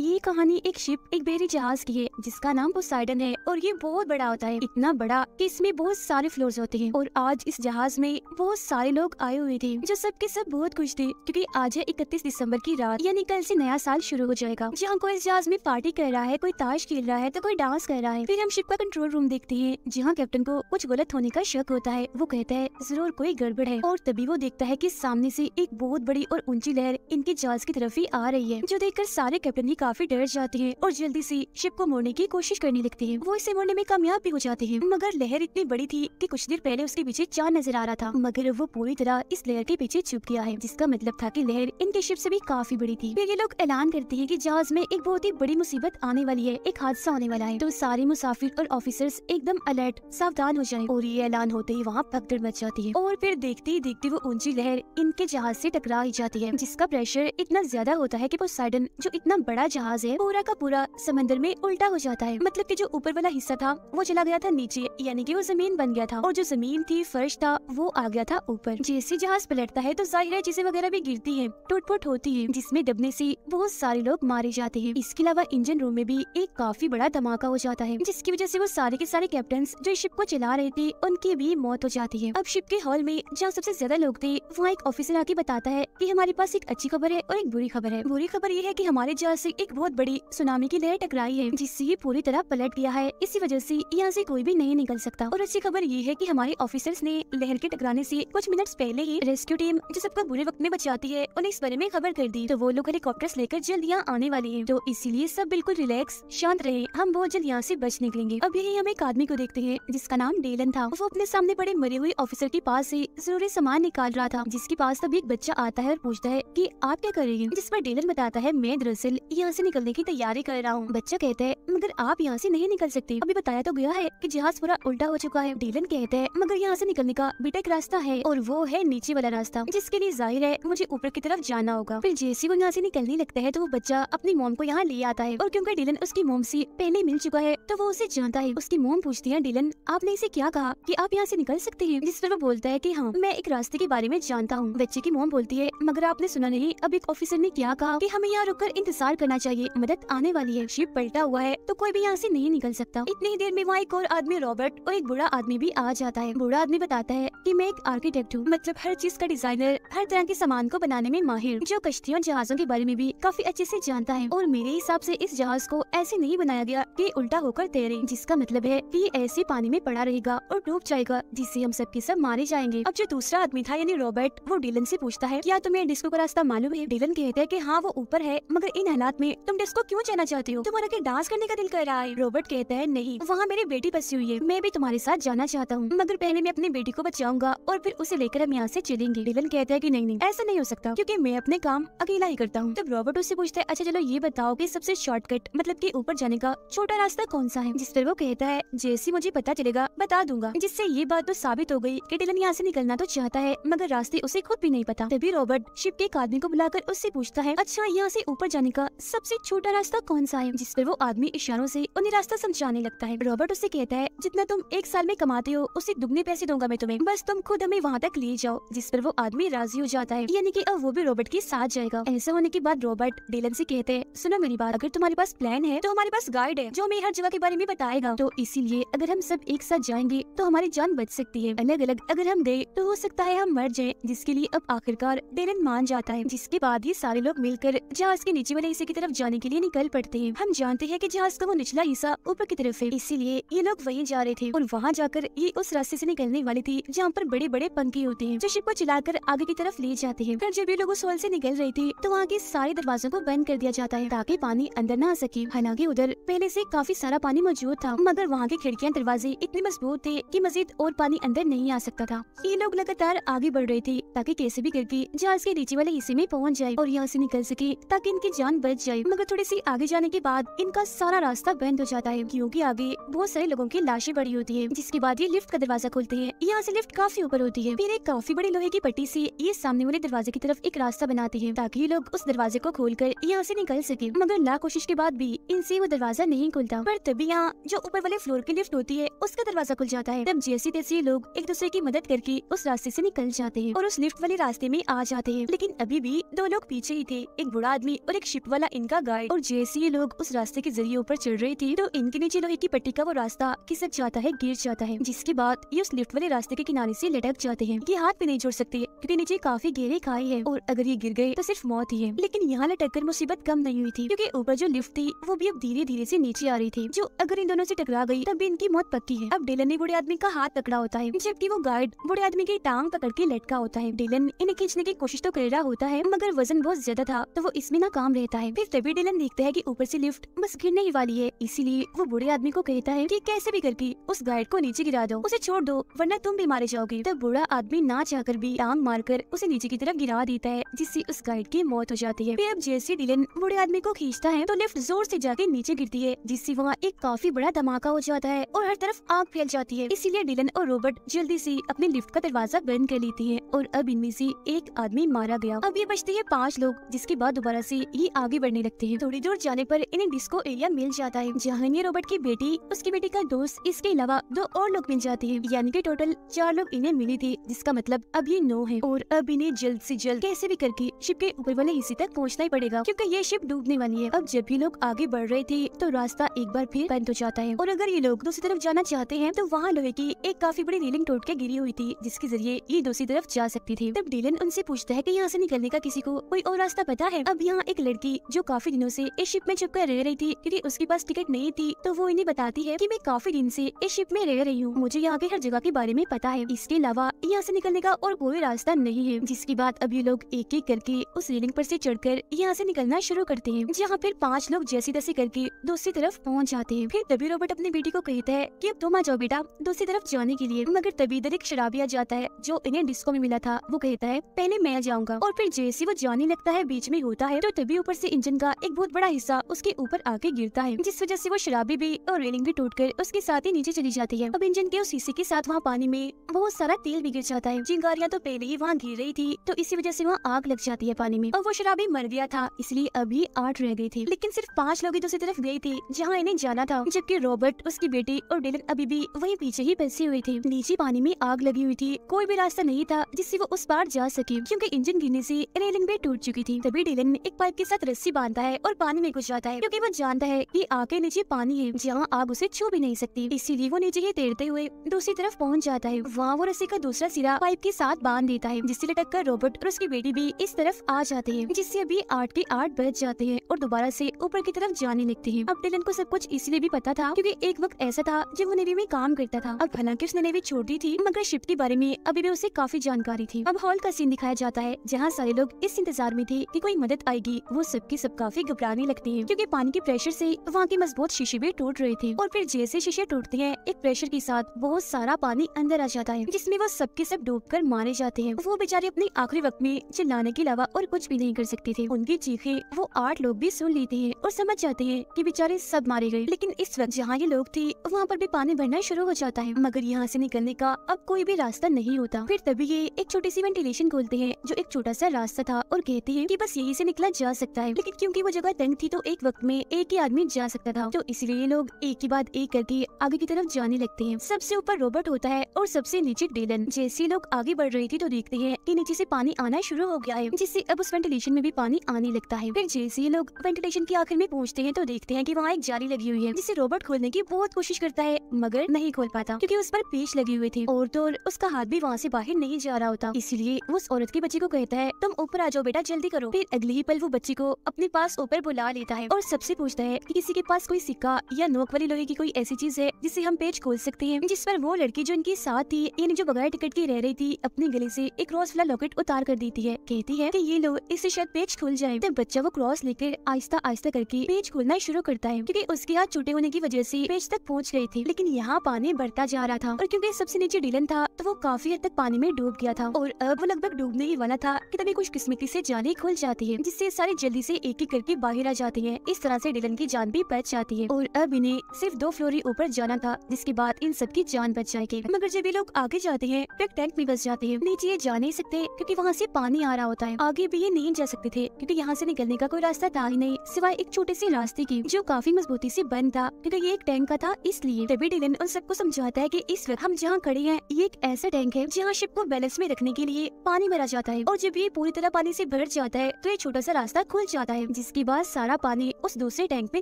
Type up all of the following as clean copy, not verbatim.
ये कहानी एक शिप, एक बहरी जहाज की है जिसका नाम पोसाइडन है और ये बहुत बड़ा होता है, इतना बड़ा कि इसमें बहुत सारे फ्लोर्स होते हैं। और आज इस जहाज में बहुत सारे लोग आए हुए थे जो सब के सब बहुत खुश थे क्योंकि आज है 31 दिसंबर की रात, यानी कल से नया साल शुरू हो जाएगा। जहाँ कोई इस जहाज में पार्टी कर रहा है, कोई ताश खेल रहा है तो कोई डांस कर रहा है। फिर हम शिप का कंट्रोल रूम देखते हैं जहाँ कैप्टन को कुछ गलत होने का शक होता है। वो कहता है जरूर कोई गड़बड़ है और तभी वो देखता है कि सामने से एक बहुत बड़ी और ऊंची लहर इनके जहाज की तरफ ही आ रही है, जो देखकर सारे कैप्टन ही काफी डर जाते हैं और जल्दी से शिप को मोड़ने की कोशिश करने लगते हैं। वो इसे मोड़ने में कामयाब भी हो जाते हैं, मगर लहर इतनी बड़ी थी कि कुछ देर पहले उसके पीछे चांद नजर आ रहा था, मगर वो पूरी तरह इस लहर के पीछे छुप गया है, जिसका मतलब था कि लहर इनके शिप से भी काफी बड़ी थी। फिर ये लोग ऐलान करते हैं कि जहाज में एक बहुत ही बड़ी मुसीबत आने वाली है, एक हादसा होने वाला है। तो सारे मुसाफिर और ऑफिसर्स एकदम अलर्ट, सावधान हो जाएं। और ये ऐलान होते ही वहाँ भगदड़ मच जाती है और फिर देखते ही देखते वो ऊंची लहर इनके जहाज से टकरा ही जाती है, जिसका प्रेशर इतना ज्यादा होता है कि पोसाइडन जो इतना बड़ा जहाज है पूरा का पूरा समंदर में उल्टा हो जाता है। मतलब कि जो ऊपर वाला हिस्सा था वो चला गया था नीचे, यानी कि वो जमीन बन गया था, और जो जमीन थी, फर्श था, वो आ गया था ऊपर। जैसे जहाज पलटता है तो जाहिर है चीजें वगैरह भी गिरती है, टूट-फूट होती है, जिसमें दबने से बहुत सारे लोग मारे जाते हैं। इसके अलावा इंजन रूम में भी एक काफी बड़ा धमाका हो जाता है, जिसकी वजह से वो सारे के सारे कैप्टन जो शिप को चला रहे थे उनकी भी मौत हो जाती है। अब शिप के हॉल में जहाँ सबसे ज्यादा लोग थे वहाँ एक ऑफिसर आके बताता है कि हमारे पास एक अच्छी खबर है और एक बुरी खबर है। बुरी खबर ये है कि हमारे जहाज से एक बहुत बड़ी सुनामी की लहर टकराई है, जिससे ये पूरी तरह पलट गया है, इसी वजह से यहाँ से कोई भी नहीं निकल सकता। और अच्छी खबर ये है कि हमारे ऑफिसर्स ने लहर के टकराने से कुछ मिनट्स पहले ही रेस्क्यू टीम जो सबको बुरे वक्त में बचाती है उन्हें इस बारे में खबर कर दी, तो वो लोग हेलीकॉप्टर्स लेकर जल्द यहाँ आने वाले हैं। तो इसीलिए सब बिल्कुल रिलैक्स, शांत रहे, हम बहुत जल्द यहाँ से बच निकलेंगे। अब यही हम एक आदमी को देखते हैं जिसका नाम डेलन था। वो अपने सामने पड़े मरे हुए ऑफिसर के पास से जरूरी सामान निकाल रहा था, जिसके पास तभी एक बच्चा आता है और पूछता है कि आप क्या कर रही हैं? जिस पर डेलन बताता है मैं दरअसल यहाँ से निकलने की तैयारी कर रहा हूँ। बच्चा कहता है मगर आप यहाँ से नहीं निकल सकते, अभी बताया तो गया है कि जहाज पूरा उल्टा हो चुका है। डेलन कहता है मगर यहाँ से निकलने का बेटा एक रास्ता है और वो है नीचे वाला रास्ता, जिसके लिए जाहिर है मुझे ऊपर की तरफ जाना होगा। फिर जैसे वो यहाँ से निकलने लगता है तो वो बच्चा अपनी मोम को यहाँ ले आता है, और क्योंकि डेलन उसकी मोम से पहले मिल चुका है तो वो उसे जानता है। उसकी मोम पूछती है डेलन आपने इसे क्या कहा कि आप यहाँ से निकल सकते हैं? जिस पर वो बोलता है कि हाँ मैं एक रास्ते के बारे में जानता हूँ। बच्चे की मोम बोलती है मगर आपने सुना नहीं, अब एक ऑफिसर ने क्या कहा कि हमें यहाँ रुककर इंतजार करना चाहिए, मदद आने वाली है, शिप पलटा हुआ है तो कोई भी यहाँ से नहीं निकल सकता। इतनी ही देर में वहाँ एक और आदमी रॉबर्ट और एक बूढ़ा आदमी भी आ जाता है। बूढ़ा आदमी बताता है कि मैं एक आर्किटेक्ट हूँ, मतलब हर चीज का डिजाइनर, हर तरह के सामान को बनाने में माहिर, जो कश्तियों जहाजों के बारे में भी काफी अच्छे से जानता है। और मेरे हिसाब से इस जहाज को ऐसे नहीं बनाया गया कि उल्टा होकर तैरे, जिसका मतलब है कि ये ऐसे पानी में पड़ा रहेगा और डूब जाएगा, जिससे हम सबके सब मारे जाएंगे। अब जो दूसरा आदमी था यानी रॉबर्ट, वो डिलन से पूछता है क्या तुम्हें डिस्को का रास्ता मालूम है? डिलन कहता है कि हाँ वो ऊपर है, मगर इन हालात में तुम डिस्को क्यों जाना चाहते हो? तुम्हारा क्या डांस करने का दिल कर रहा है? रॉबर्ट कहता है नहीं, वहाँ मेरी बेटी बसी हुई है, मैं भी तुम्हारे साथ जाना चाहता हूँ, मगर पहले मैं अपनी बेटी को बचाऊंगा और फिर उसे लेकर हम यहाँ से चलेंगे। डिलन कहता है कि नहीं, ऐसा नहीं हो सकता क्योंकि मैं अपने काम अकेला ही करता हूँ। तब रॉबर्ट उससे पूछता है अच्छा चलो ये बताओ कि सबसे शॉर्टकट मतलब कि ऊपर जाने का छोटा रास्ता कौन सा है? जिस पर वो कहता है जैसे मुझे पता चलेगा बता दूंगा। जिससे ये बात तो साबित हो गई कि डिलन यहाँ से निकलना तो चाहता है मगर रास्ते उसे खुद भी नहीं पता। तभी रॉबर्ट शिप के एक आदमी को बुलाकर उससे पूछता है अच्छा यहाँ से ऊपर जाने का सबसे छोटा रास्ता कौन सा है? जिस पर वो आदमी इशारों से उन्हें रास्ता समझाने लगता है। रॉबर्ट उससे कहता है जितना तुम एक साल में कमाते हो उससे दुगने पैसे दूंगा मैं तुम्हें, बस तुम खुद हमें वहाँ तक ले जाओ। जिस पर वो आदमी राजी हो जाता है, यानी कि अब वो भी रॉबर्ट के साथ जाएगा। ऐसा होने के बाद रॉबर्ट डिलन से कहते हैं सुनो मेरी बात, अगर तुम्हारे पास प्लान है तो हमारे पास गाइड है जो हमें हर जगह के बारे में बताएगा, तो इसीलिए अगर हम सब एक साथ जाएंगे तो हमारी जान बच सकती है, अलग अलग अगर हम गए तो हो सकता है हम मर जाएं। जिसके लिए अब आखिरकार डिलन मान जाता है, जिसके बाद ही सारे लोग मिलकर जहाज के नीचे वाले हिस्से की तरफ जाने के लिए निकल पड़ते हैं। हम जानते हैं कि जहाज का वो निचला हिस्सा ऊपर की तरफ है, इसीलिए ये लोग वहीं जा रहे थे और वहाँ जाकर ये उस रास्ते से निकलने वाली थी जहाँ पर बड़े बड़े पंखे होते हैं जो शिप को चलाकर आगे की तरफ ले जाते हैं। फिर जब ये लोग उस हॉल से निकल रहे थे तो वहाँ के सारे दरवाजों को बंद कर दिया जाता है ताकि पानी अंदर न आ सके। हालांकि उधर पहले से काफी सारा पानी मौजूद था, मगर वहाँ के खिड़कियाँ दरवाजे इतने मजबूत थे कि मजीद और पानी अंदर नहीं आ सकता था। ये लोग लगातार आगे बढ़ रहे थे ताकि कैसे भी करके जहाज के नीचे वाले हिस्से में पहुँच जाए और यहाँ से निकल सके ताकि इनकी जान बच जाए। मगर थोड़ी सी आगे जाने के बाद इनका सारा रास्ता बंद हो जाता है क्योंकि आगे बहुत सारे लोगों की लाशें पड़ी होती है। जिसके बाद ये लिफ्ट का दरवाजा खोलते हैं, यहाँ से लिफ्ट काफी ऊपर होती है, फिर एक काफी बड़ी लोहे की पट्टी से ये सामने वाले दरवाजे की तरफ एक रास्ता बनाती है ताकि लोग उस दरवाजे को खोलकर यहाँ से निकल सके। मगर लाख कोशिश के बाद भी इनसे वो दरवाजा नहीं खुलता। पर तभी यहाँ जो ऊपर वाले फ्लोर की लिफ्ट होती है उसका दरवाजा खुल जाता है। तब जैसे तैसे लोग एक दूसरे की मदद करके उस रास्ते से निकल जाते हैं और उस लिफ्ट वाले रास्ते में आ जाते हैं। लेकिन अभी भी दो लोग पीछे ही थे, एक बूढ़ा आदमी और एक शिप वाला इनका गाइड। और जैसे ये लोग उस रास्ते के जरिए ऊपर चढ़ रहे थे तो इनके नीचे लोहे की पट्टी का वो रास्ता खिसक जाता है, गिर जाता है, जिसके बाद ये उस लिफ्ट वाले रास्ते के किनारे से लटक जाते हैं। ये हाथ भी नहीं छोड़ सकते क्योंकि नीचे काफी गहरे खाई है और अगर ये गिर गए तो सिर्फ मौत ही है। लेकिन यहाँ लटक कर मुसीबत कम नहीं हुई थी क्योंकि ऊपर जो लिफ्ट थी वो भी अब धीरे धीरे से नीचे आ रही थी, जो अगर इन दोनों से टकरा गई तब भी इनकी मौत पक्की है। अब डिलन ने बूढ़े आदमी का हाथ पकड़ा होता है जबकि वो गार्ड बूढ़े आदमी की टांग पकड़ के लटका होता है। डिलन इन्हें खींचने की कोशिश तो कर रहा होता है मगर वजन बहुत ज्यादा था तो वो इसमें नाकाम रहता है। फिर तभी डिलन देखता है कि ऊपर से लिफ्ट बस गिरने ही वाली है, इसीलिए वो बूढ़े आदमी को कहता है कि कैसे भी करके उस गार्ड को नीचे गिरा दो, उसे छोड़ दो वरना तुम भी मारे जाओगे। तब बूढ़ा आदमी ना चाहकर भी टांग मारकर उसे नीचे की तरफ गिरा देता है जिससे उस गार्ड की मौत हो जाती है। फिर अब जैसे डिलन बूढ़े आदमी को खींचता है तो लिफ्ट जोर से जाके नीचे गिरती है जिससे वहाँ एक काफी बड़ा धमाका हो जाता है और हर तरफ आग फैल जाती है। इसीलिए डिलन और रॉबर्ट जल्दी से अपने लिफ्ट का दरवाजा बंद कर लेती है और अब इनमें से एक आदमी मारा गया। अब ये बचते हैं 5 लोग, जिसके बाद दोबारा से ये आगे बढ़ने लगते हैं। थोड़ी दूर जाने पर इन्हें डिस्को एरिया मिल जाता है जहाँ इन्हें रॉबर्ट की बेटी, उसकी बेटी का दोस्त, इसके अलावा 2 और लोग मिल जाते हैं, यानी कि टोटल 4 लोग इन्हें मिले थे, जिसका मतलब अब ये 9 है। और अब इन्हें जल्द से जल्द कैसे भी करके शिप के ऊपर वाले हिस्से तक पहुँचना ही पड़ेगा क्योंकि ये शिप डूबने वाली है। अब जब भी लोग आगे बढ़ रहे थे तो रास्ता एक बार फिर बंद हो जाता है और अगर ये लोग दूसरी तरफ जाना चाहते हैं तो वहाँ लोहे की एक काफी बड़ी रेलिंग टूट के गिरी हुई थी जिसके जरिए ये दूसरी तरफ जा सकती थी। तब डिलन उनसे पूछता है कि यहाँ से निकलने का किसी को कोई और रास्ता पता है। अब यहाँ एक लड़की जो काफी दिनों से इस शिप में छुपकर रह रही थी क्योंकि उसके पास टिकट नहीं थी तो वो इन्हें बताती है कि मैं काफी दिन से इस शिप में रह रही हूँ, मुझे यहाँ के हर जगह के बारे में पता है, इसके अलावा यहाँ से निकलने का और कोई रास्ता नहीं है। जिसके बाद अब ये लोग एक एक करके उस रेलिंग पर से चढ़कर यहाँ से निकलना शुरू करते हैं, जहाँ फिर 5 लोग जैसी तैसी करके दूसरी तरफ पहुँच जाते हैं। फिर तभी रॉबर्ट अपनी बेटी को कहता है कि अब तुम आ जाओ बेटा दूसरी तरफ जाने के लिए, मगर तभी इधर एक शराबी आ जाता है जो इन्हें डिस्को में मिला था। वो कहता है पहले मैं जाऊंगा और फिर जैसे वो जाने लगता है बीच में होता है तो तभी ऊपर से इंजन का एक बहुत बड़ा हिस्सा उसके ऊपर आके गिरता है जिस वजह से वो शराबी भी और रेलिंग भी टूटकर उसके साथ ही नीचे चली जाती है। अब इंजन के उस हिस्से के साथ वहाँ पानी में बहुत सारा तेल भी गिर जाता है। चिंगारियां तो पहले ही वहाँ गिर रही थी तो इसी वजह से वहाँ आग लग जाती है पानी में और वो शराबी मर गया था, इसलिए अभी 8 रह गए थे, लेकिन सिर्फ 5 लोग ही दूसरी तरफ गए थे जहाँ इन्हें जाना था, जबकि रॉबर्ट, उसकी बेटी और डिलन अभी भी वहीं पीछे ही फंसे हुए थे। नीचे पानी में आग लगी हुई थी, कोई भी रास्ता नहीं था जिससे वो उस पार जा सके क्योंकि इंजन गिरने से रेलिंग भी टूट चुकी थी। तभी डिलन ने एक पाइप के साथ रस्सी बांधता है और पानी में घुस जाता है क्योंकि वो जानता है कि आग के नीचे पानी है जहाँ आग उसे छू भी नहीं सकती, इसीलिए वो नीचे ही तैरते हुए दूसरी तरफ पहुँच जाता है। वहाँ वो रस्सी का दूसरा सिरा पाइप के साथ बांध देता है जिससे लटक कर रॉबर्ट और उसकी बेटी भी इस तरफ आ जाते हैं, जिससे अभी 8 के 8 बज जाते हैं और दोबारा से ऊपर की तरफ जाने लगते हैं। अब डिलन को सब कुछ इसलिए भी पता था क्योंकि एक वक्त ऐसा था जब वो नेवी में काम करता था। अब हालांकि उसने नेवी छोड़ दी थी मगर शिप के बारे में अभी भी उसे काफी जानकारी थी। अब हॉल का सीन दिखाया जाता है जहाँ सारे लोग इस इंतजार में थे कि कोई मदद आएगी। वो सबके सब काफी घबराने लगते हैं क्योंकि पानी के प्रेशर से वहाँ के मजबूत शीशे भी टूट रहे थे और फिर जैसे शीशे टूटते हैं एक प्रेशर के साथ बहुत सारा पानी अंदर आ जाता है जिसमें वो सबके सब डूबकर मारे जाते हैं। वो बेचारे अपने आखिरी वक्त में चिल्लाने के अलावा और कुछ भी नहीं कर सकते थे। उनकी चीखें वो 8 लोग भी सुन लेते हैं और समझ जाते हैं कि बेचारे सब मारे गए। लेकिन इस वक्त जहाँ ये लोग थे वहाँ पर भी पानी भरना शुरू हो जाता है मगर यहाँ से निकलने का अब कोई भी रास्ता नहीं होता। फिर तभी ये एक छोटी सी वेंटिलेशन खोलते हैं जो एक छोटा सा रास्ता था और कहते हैं कि बस यही से निकला जा सकता है, लेकिन क्योंकि वो जगह तंग थी तो एक वक्त में एक ही आदमी जा सकता था, तो इसलिए लोग एक के बाद एक करके आगे की तरफ जाने लगते हैं। सबसे ऊपर रॉबर्ट होता है और सबसे नीचे डिलन। जैसे लोग आगे बढ़ रहे थे तो देखते हैं कि नीचे से पानी आना शुरू हो गया है जिससे अब उस वेंटिलेशन में भी पानी आने लगता है। फिर जैसे लोग वेंटिलेशन के आखिर में पहुँचते हैं तो देखते हैं कि वहाँ एक जाली लगी हुई है जिसे रॉबर्ट खोलने की बहुत कोशिश करता है मगर नहीं खोल पाता क्योंकि उस पर पेच लगे हुए थे और तो उसका हाथ भी वहाँ से बाहर नहीं जा रहा होता। इसलिए वो उस औरत के बच्चे को कहता है तुम ऊपर आ जाओ बेटा जल्दी करो। फिर अगले ही पल वो बच्चे को अपने पास ऊपर बुला लेता है और सबसे पूछता है कि किसी के पास कोई सिक्का या नोक वाली लोहे की कोई ऐसी चीज है जिससे हम पेच खोल सकते हैं। जिस पर वो लड़की जो इनके साथ थी यानी जो बगैर टिकट की रह रही थी अपने गले से एक क्रॉस वाला लॉकेट उतार कर देती है। कहती है कि ये लो इससे शायद पेच खुल जाए। तब बच्चा वो क्रॉस लेकर आहिस्ता आहिस्ता करके पेच खोलना शुरू करता है क्योंकि उसके हाथ छोटे होने की वजह से पेच तक पहुँच गए थे, लेकिन यहाँ पानी बढ़ता जा रहा था और क्योंकि सबसे नीचे डिलन था तो वो काफी हद तक पानी में डूब गया था और अब वो लगभग डूबने ही वाला था कि तभी कुछ किस्मती से जाली खुल जाती है जिससे सारे जल्दी से एक एक करके बाहर आ जाते हैं। इस तरह से डिलन की जान भी बच जाती है और अब इन्हें सिर्फ 2 फ्लोर ही ऊपर जाना था जिसके बाद इन सबकी जान बच जाएगी। मगर जब ये लोग आगे जाते हैं तो एक टैंक में फंस जाते हैं। नीचे ये जा नहीं सकते क्योंकि वहाँ से पानी आ रहा होता है। आगे भी ये नहीं जा सकते थे क्योंकि यहाँ से निकलने का कोई रास्ता था ही नहीं सिवाय एक छोटे से रास्ते की जो काफी मजबूती से बंद था क्योंकि ये एक टैंक का था। इसलिए तभी डिलन उन सबको समझाता है कि इस वक्त हम जहाँ खड़े हैं ये एक ऐसा टैंक है जहाँ शिप को बैलेंस में रखने के लिए पानी भरा जाता है और जब ये पूरी तरह पानी से भर जाता है तो ये छोटा सा रास्ता खुल जाता है जिसके बाद सारा पानी उस दूसरे टैंक में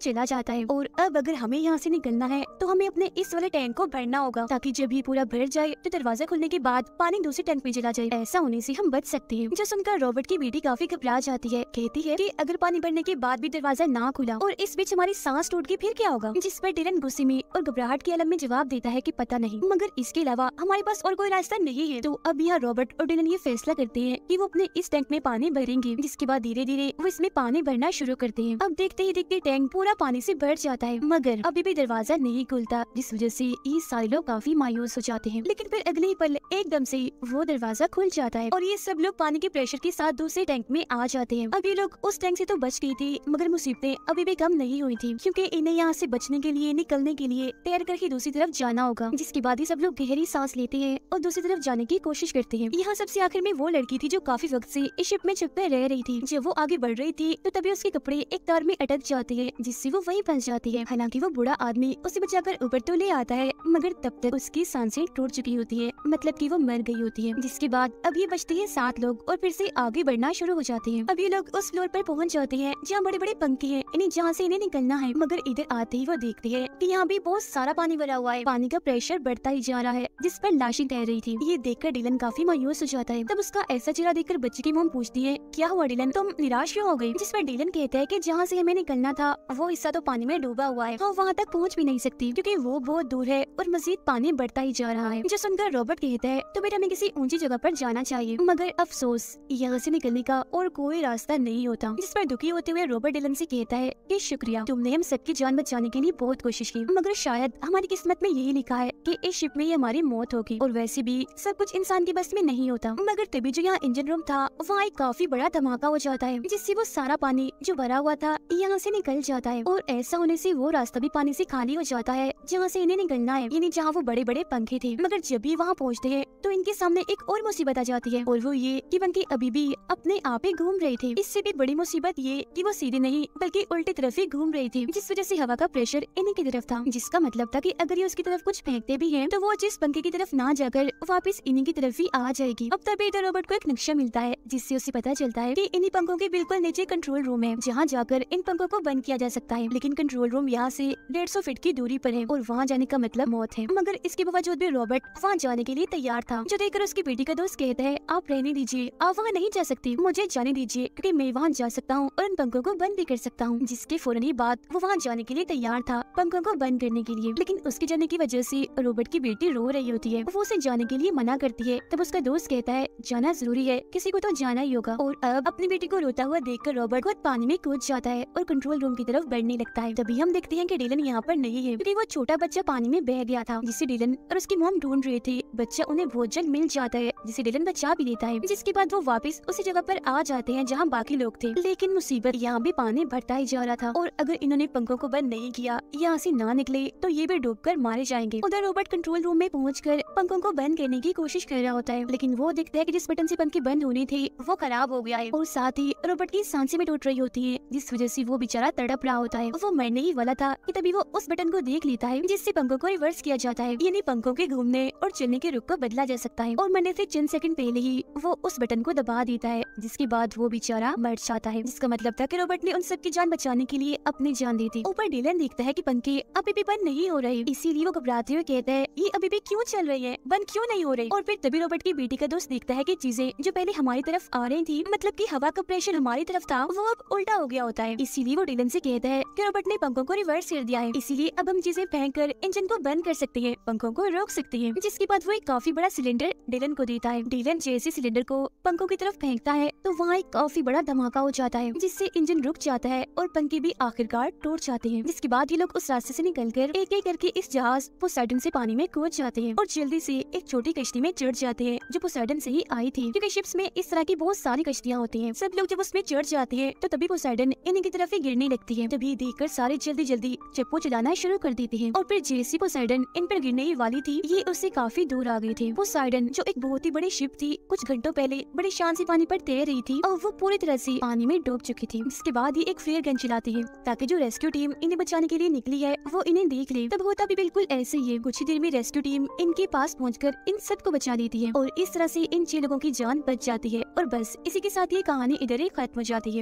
चला जाता है। और अब अगर हमें यहाँ से निकलना है तो हमें अपने इस वाले टैंक को भरना होगा, ताकि जब ये पूरा भर जाए तो दरवाजा खुलने के बाद पानी दूसरे टैंक में चला जाए। ऐसा होने से हम बच सकते हैं। जो सुनकर रॉबर्ट की बेटी काफी घबरा जाती है, कहती है कि अगर पानी भरने के बाद भी दरवाजा ना खुला और इस बीच हमारी सांस टूट गई फिर क्या होगा। जिस पर डिलन गुस्से में और घबराहट के आलम में जवाब देता है कि पता नहीं, मगर इसके अलावा हमारे पास और कोई रास्ता नहीं है। तो अब यहाँ रॉबर्ट और डिलन ये फैसला करते हैं कि वो अपने इस टैंक में पानी भरेंगे, जिसके बाद धीरे धीरे वो इसमें पानी भरना शुरू करते हैं। अब देखते ही देखते टैंक पूरा पानी से भर जाता है, मगर अभी भी दरवाजा नहीं खुलता, जिस वजह से ये सारे लोग काफी मायूस हो जाते हैं। लेकिन फिर अगले ही पल एकदम से वो दरवाजा खुल जाता है और ये सब लोग पानी के प्रेशर के साथ दूसरे टैंक में आ जाते हैं। अब ये लोग उस टैंक से तो बच गई थी, मगर मुसीबतें अभी भी कम नहीं हुई थी, क्योंकि इन्हें यहाँ से बचने के लिए, निकलने के लिए तैर करके दूसरी तरफ जाना होगा। जिसके बाद ही सब लोग गहरी सांस लेते हैं और दूसरी तरफ जाने की कोशिश करते हैं। यहाँ सबसे आखिर में वो लड़की थी जो काफी वक्त से इस शिप में छुपे रह रही थी। जब वो आगे बढ़ रही थी तो तभी उसके कपड़े एक तार में अटक जाते हैं, जिससे वो वहीं फंस जाती है। हालांकि वो बूढ़ा आदमी उसे बचाकर ऊपर तो ले आता है, मगर तब तक उसकी सांसें टूट चुकी होती है, मतलब कि वो मर गई होती है। जिसके बाद अब ये बचते हैं 7 लोग और फिर से आगे बढ़ना शुरू हो जाते हैं। अब ये लोग उस फ्लोर पर पहुंच जाते हैं जहाँ बड़े बड़े पंखे हैं, इन्हें जहाँ से इन्हें निकलना है। मगर इधर आते ही वो देखते हैं कि यहाँ भी बहुत सारा पानी भरा हुआ है, पानी का प्रेशर बढ़ता ही जा रहा है, जिस पर लाशें तैर रही थी। ये देखकर डिलन काफी मायूस हो जाता है। तब उसका ऐसा चेहरा देखकर बच्चे की मॉम पूछती है, क्या हुआ डिलन, तुम निराश क्यों हो गई? जिस पर डिलन कहता है कि जहाँ से हमें निकलना था वो हिस्सा तो पानी में डूबा हुआ है, तो वहाँ तक पहुँच भी नहीं सकती, क्योंकि वो बहुत दूर है और मजीद पानी बढ़ता ही जा रहा है। जो सुनकर रॉबर्ट कहता है, तो बेटा हमें किसी ऊंची जगह पर जाना चाहिए, मगर अफसोस यहाँ से निकलने का और कोई रास्ता नहीं होता। जिस पर दुखी होते हुए रॉबर्ट डिलन से कहता है कि शुक्रिया, तुमने हम सबकी जान बचाने के लिए बहुत कोशिश की, मगर शायद हमारी किस्मत में यही लिखा है कि इस शिप में ही हमारी मौत होगी, और वैसे भी सब कुछ इंसान की बस में नहीं होता। मगर तभी जो यहाँ इंजन रूम था वहाँ एक काफी बड़ा धमाका हो जाता है, जिससे वो सारा पानी जो भरा हुआ था यहाँ से निकल जाता है, और ऐसा होने से वो रास्ता भी पानी से खाली हो जाता है जहाँ से इन्हें निकलना है, यानी जहाँ वो बड़े बड़े पंखे थे। मगर जब भी वहाँ पहुँचते हैं तो इनके सामने एक और मुसीबत आ जाती है, और वो ये कि पंखे अभी भी अपने आप ही घूम रहे थे। इससे भी बड़ी मुसीबत ये कि वो सीधे नहीं बल्कि उल्टी तरफ ही घूम रही थी, जिस वजह से हवा का प्रेशर इन्हीं की तरफ था, जिसका मतलब था कि अगर ये उसकी तरफ कुछ फेंकते भी हैं तो वो जिस पंखे की तरफ ना जाकर वापस इन्हीं की तरफ ही आ जाएगी। अब तभी इधर रॉबर्ट को एक नक्शा मिलता है, जिससे उसे पता चलता है कि इन्हीं पंखों के बिल्कुल नीचे कंट्रोल रूम है, जहाँ जाकर इन पंखों को बंद किया जा सकता है। लेकिन कंट्रोल रूम यहाँ से 150 फीट की दूरी पर है और वहाँ जाने का मतलब मौत है। मगर इसके बावजूद भी रॉबर्ट वहाँ जाने के लिए तैयार था, जो देखकर उसकी बेटी का दोस्त कहता है, आप रहने दीजिए, आप वहाँ नहीं जा सकती, मुझे जाने दीजिए, क्योंकि मैं वहाँ जा सकता हूँ और इन पंखों को बंद भी कर सकता हूँ। जिसके फौरन ही बाद वो वहाँ जाने के लिए तैयार था, पंखों को बंद करने के लिए। लेकिन उसके जाने की वजह से रॉबर्ट की बेटी रो रही होती है, वो उसे जाने के लिए मना करती है। तब उसका दोस्त कहता है, जाना जरूरी है, किसी को तो जाना ही होगा। और अब अपनी बेटी को रोता हुआ देखकर रॉबर्ट खुद पानी में कूद जाता है और कंट्रोल रूम की तरफ बढ़ने लगता है। तभी हम देखते हैं कि डिलन यहाँ पर नहीं है, क्योंकि वो छोटा बच्चा पानी में बह गया था, जिसे डिलन और उसकी मॉम ढूंढ रहे थे। बच्चा उन्हें बहुत जल्द मिल जाता है, जिसे डिलन बचा भी लेता है। जिसके बाद वो वापस उसी जगह पर आ जाते हैं जहाँ बाकी लोग थे। लेकिन मुसीबत यहाँ भी पानी बढ़ता ही जा रहा था, और अगर इन्होंने पंखों को बंद नहीं किया, यहाँ से ना निकले, तो ये भी डूबकर मारे जाएंगे। उधर रॉबर्ट कंट्रोल रूम में पहुंचकर पंखों को बंद करने की कोशिश कर रहा होता है, लेकिन वो देखता है कि जिस बटन से पंखे बंद होने थे वो खराब हो गया है, और साथ ही रॉबर्ट की सांसें भी टूट रही होती है, जिस वजह से वो बेचारा तड़प रहा होता है। वो मरने ही वाला था कि तभी वो उस बटन को देख लेता है, जिससे पंखों को रिवर्स किया जाता है, यानी पंखों के घूमने और चलने के रुख को बदला जा सकता है। और मरने से चंद सेकंड पहले ही वो उस बटन को दबा देता है, जिसके बाद वो बेचारा मर जाता है। जिसका मतलब था कि रॉबर्ट ने उन सब की जान बचाने के लिए अपनी जान दी थी। ऊपर डिलन देखता है कि पंखे अभी भी बंद नहीं हो रहे, इसीलिए वो घबराते हुए कहता है, ये अभी भी क्यों चल रही है, बंद क्यों नहीं हो रही। और फिर तभी रॉबर्ट की बेटी का दोस्त देखता है कि चीजें जो पहले हमारी तरफ आ रही थी, मतलब कि हवा का प्रेशर हमारी तरफ था, वो अब उल्टा हो गया होता है। इसीलिए वो डिलन से कहता है कि रॉबर्ट ने पंखों को रिवर्स कर दिया है, इसीलिए अब हम चीजें फेंक कर इंजन को बंद कर सकते हैं, पंखों को रोक सकते हैं। जिसके बाद वो एक काफी बड़ा सिलेंडर डिलन को देता है। डिलन जैसे सिलेंडर को पंखों की तरफ फेंकता है तो वहाँ एक काफी बड़ा धमाका हो जाता है, जिससे इंजन रुक जाता है और पंखे भी आखिरकार टूट जाते हैं। जिसके बाद ये लोग उस रास्ते से निकलकर एक एक करके इस जहाज पोसाइडन से पानी में कूद जाते हैं और जल्दी से एक छोटी कश्ती में चढ़ जाते हैं, जो पोसाइडन से ही आई थी, क्योंकि शिप्स में इस तरह की बहुत सारी कश्तियाँ होती हैं। सब लोग जब उसमें चढ़ जाते हैं तो तभी पोसाइडन इन्हीं की तरफ ही गिरने लगती है। तभी देखकर सारे जल्दी जल्दी चप्पू चलाना शुरू कर देते हैं, और फिर जैसे पोसाइडन इन पर गिरने ही वाली थी, ये उससे काफी दूर आ गई थी। पोसाइडन जो एक बहुत ही बड़ी शिप थी, कुछ घंटों पहले बड़ी शान से पानी पर तैर रही थी, और वो पूरी तरह से पानी में डूब चुकी थी। जिसके बाद ये एक फ्लेयर गन चलाती है, ताकि जो रेस्क्यू टीम इन्हें बचाने के लिए निकली है वो इन्हें देख ले। तब होता भी बिल्कुल ऐसे ही है, कुछ ही देर में रेस्क्यू टीम इनके पास पहुंचकर इन सबको बचा लेती है, और इस तरह से इन 6 लोगों की जान बच जाती है। और बस इसी के साथ ये कहानी इधर ही खत्म हो जाती है।